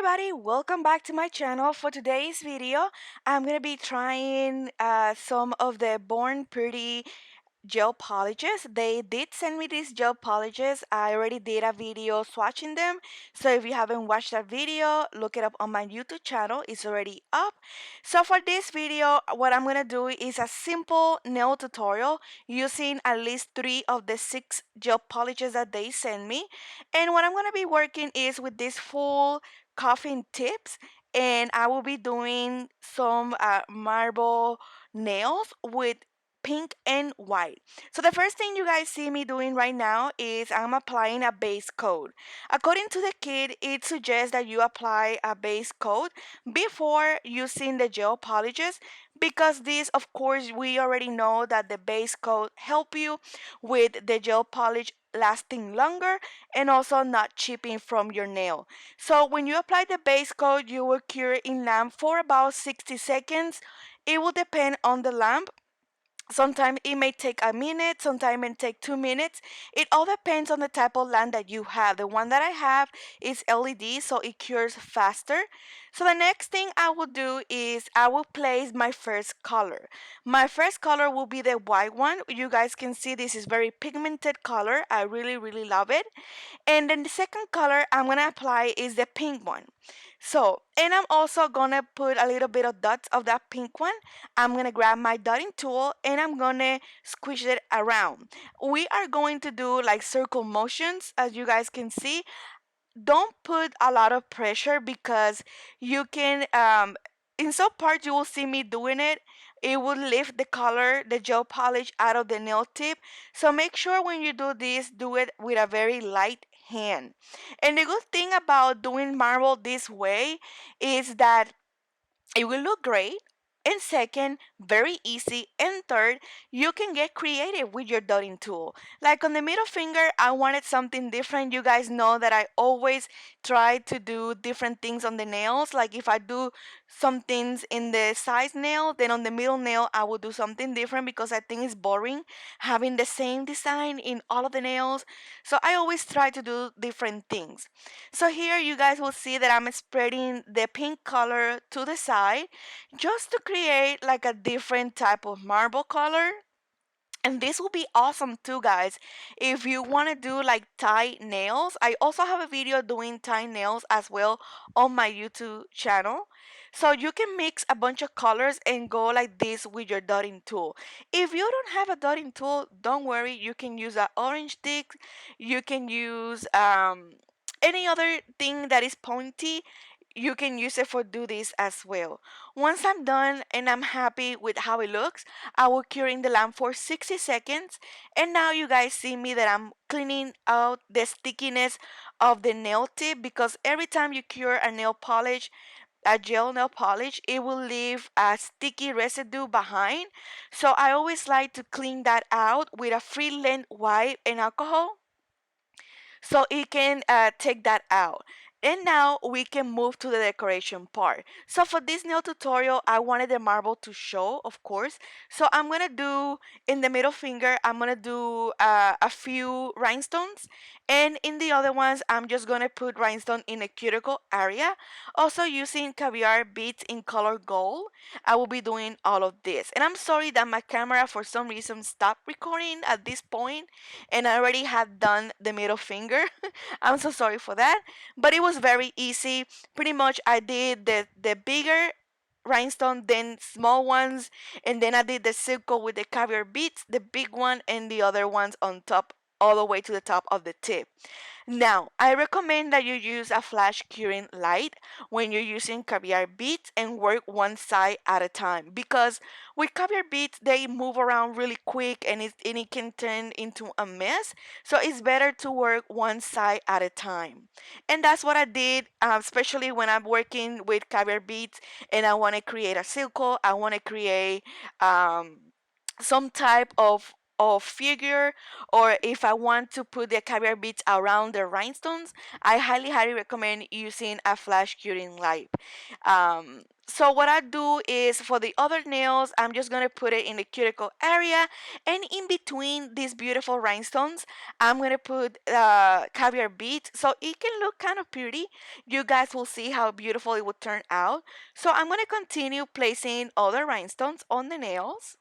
everybody, welcome back to my channel. For today's video, I'm going to be trying some of the Born Pretty gel polishes. They did send me these gel polishes. I already did a video swatching them. So if you haven't watched that video, look it up on my YouTube channel. It's already up. So for this video, what I'm going to do is a simple nail tutorial using at least 3 of the 6 gel polishes that they send me. And what I'm going to be working is with this full coffin tips, and I will be doing some marble nails with pink and white. So the first thing you guys see me doing right now is I'm applying a base coat. According to the kit, it suggests that you apply a base coat before using the gel polishes, because this, of course, we already know that the base coat help you with the gel polish lasting longer and also not chipping from your nail. So when you apply the base coat, you will cure in lamp for about 60 seconds. It will depend on the lamp. Sometimes it may take a minute, sometimes it may take 2 minutes. It all depends on the type of lamp that you have. The one that I have is LED, so it cures faster. So the next thing I will do is I will place my first color. My first color will be the white one. You guys can see this is very pigmented color. I really love it. And then the second color I'm gonna apply is the pink one. So, and I'm also gonna put a little bit of dots of that pink one. I'm gonna grab my dotting tool and I'm gonna squish it around. We are going to do like circle motions, as you guys can see. Don't put a lot of pressure, because you can in some parts you will see me doing it. It will lift the color, the gel polish out of the nail tip. So make sure when you do this, do it with a very light hand. And the good thing about doing marble this way is that it will look great. And second, very easy. And third, you can get creative with your dotting tool. Like on the middle finger, I wanted something different. You guys know that I always try to do different things on the nails. Like if I do some things in the side nail, then on the middle nail, I will do something different, because I think it's boring having the same design in all of the nails. So I always try to do different things. So here you guys will see that I'm spreading the pink color to the side just to create like a different type of marble color. And this will be awesome too, guys, if you want to do like tie nails. I also have a video doing tie nails as well on my YouTube channel. So you can mix a bunch of colors and go like this with your dotting tool. If you don't have a dotting tool, don't worry, you can use an orange stick. You can use any other thing that is pointy. You can use it for do this as well. Once I'm done and I'm happy with how it looks, I will cure in the lamp for 60 seconds. And now you guys see me that I'm cleaning out the stickiness of the nail tip, because every time you cure a nail polish, a gel nail polish, it will leave a sticky residue behind. So I always like to clean that out with a free length wipe and alcohol, so it can take that out. And now we can move to the decoration part. So for this nail tutorial, I wanted the marble to show, of course. So I'm gonna do in the middle finger, I'm gonna do a few rhinestones, and in the other ones, I'm just gonna put rhinestone in the cuticle area. Also using caviar beads in color gold, I will be doing all of this. And I'm sorry that my camera for some reason stopped recording at this point, and I already had done the middle finger. I'm so sorry for that, but it was very easy. Pretty much I did the bigger rhinestone, then small ones, and then I did the circle with the caviar beads, the big one, and the other ones on top, all the way to the top of the tip. Now, I recommend that you use a flash curing light when you're using caviar beads and work one side at a time, because with caviar beads they move around really quick, and it can turn into a mess. So it's better to work one side at a time. And that's what I did, especially when I'm working with caviar beads and I want to create a circle, I want to create um, some type of figure, or if I want to put the caviar beads around the rhinestones, I highly recommend using a flash curing light. So what I do is for the other nails, I'm just gonna put it in the cuticle area, and in between these beautiful rhinestones, I'm gonna put caviar beads, so it can look kind of pretty. You guys will see how beautiful it would turn out. So I'm gonna continue placing other rhinestones on the nails.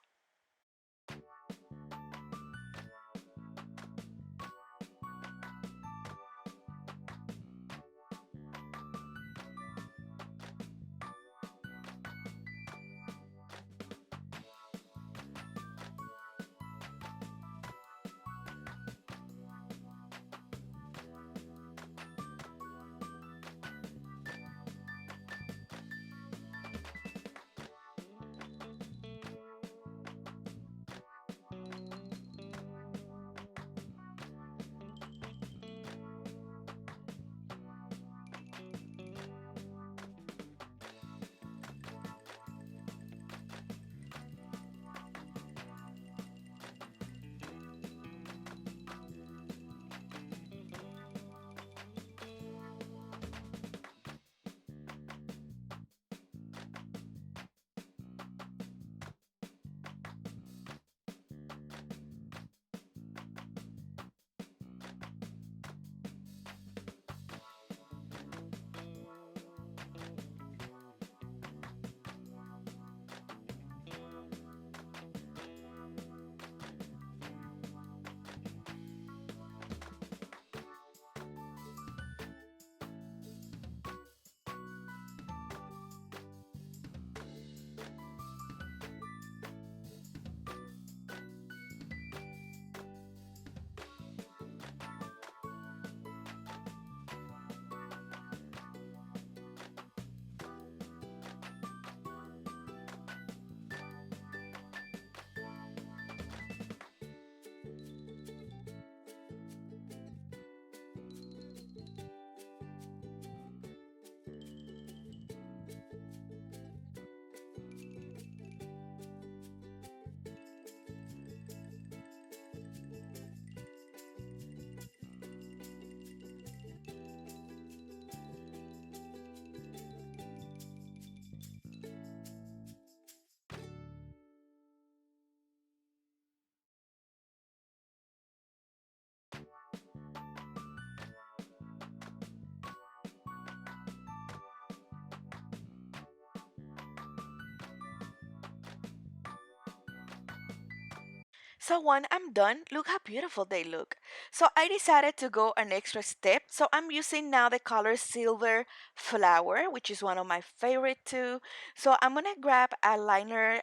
So when I'm done, look how beautiful they look. So I decided to go an extra step. So I'm using now the color Silver Flower, which is one of my favorite too. So I'm gonna grab a liner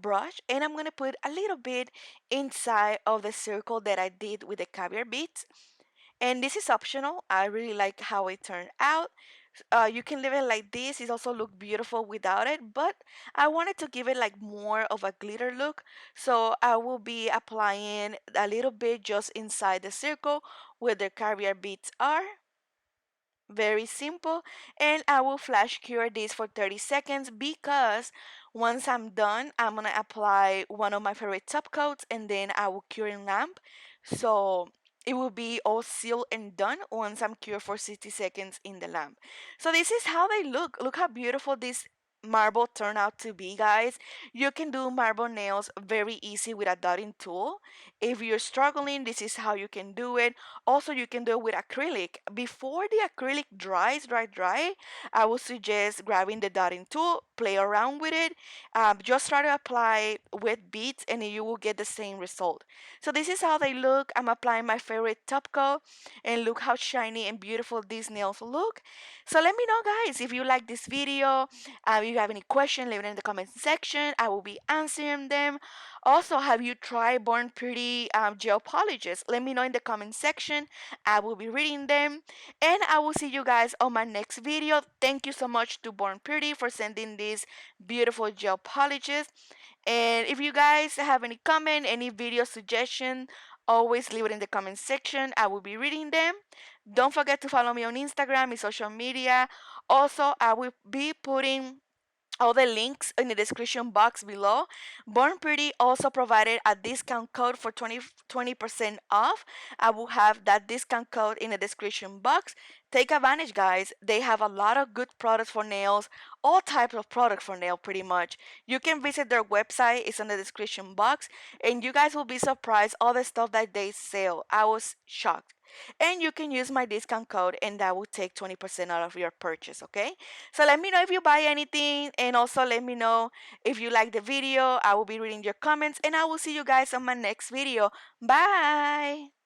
brush and I'm gonna put a little bit inside of the circle that I did with the caviar beads. And this is optional. I really like how it turned out. You can leave it like this. It also look beautiful without it, but I wanted to give it like more of a glitter look. So I will be applying a little bit just inside the circle where the caviar beads are. Very simple. And I will flash cure this for 30 seconds because once I'm done, I'm gonna apply one of my favorite top coats and then I will cure in lamp. So it will be all sealed and done once I'm cured for 60 seconds in the lamp. So this is how they look. Look how beautiful this marble turned out to be, guys. You can do marble nails very easy with a dotting tool. If you're struggling, this is how you can do it. Also, you can do it with acrylic. Before the acrylic dry, I would suggest grabbing the dotting tool, play around with it. Just try to apply wet beads and you will get the same result. So this is how they look. I'm applying my favorite top coat and look how shiny and beautiful these nails look. So let me know, guys, if you like this video. If you have any question, leave it in the comment section. I will be answering them. Also, have you tried Born Pretty gel polishes? Let me know in the comment section. I will be reading them. And I will see you guys on my next video. Thank you so much to Born Pretty for sending these beautiful gel polishes. And if you guys have any comment, any video suggestion, always leave it in the comment section. I will be reading them. Don't forget to follow me on Instagram and social media. Also, I will be putting all the links in the description box below. Born Pretty also provided a discount code for 20% off. I will have that discount code in the description box. Take advantage, guys. They have a lot of good products for nails, all types of products for nail, pretty much. You can visit their website, it's in the description box, and you guys will be surprised all the stuff that they sell. I was shocked. And you can use my discount code, and that will take 20% out of your purchase, okay? So let me know if you buy anything, and also let me know if you like the video. I will be reading your comments, and I will see you guys on my next video. Bye!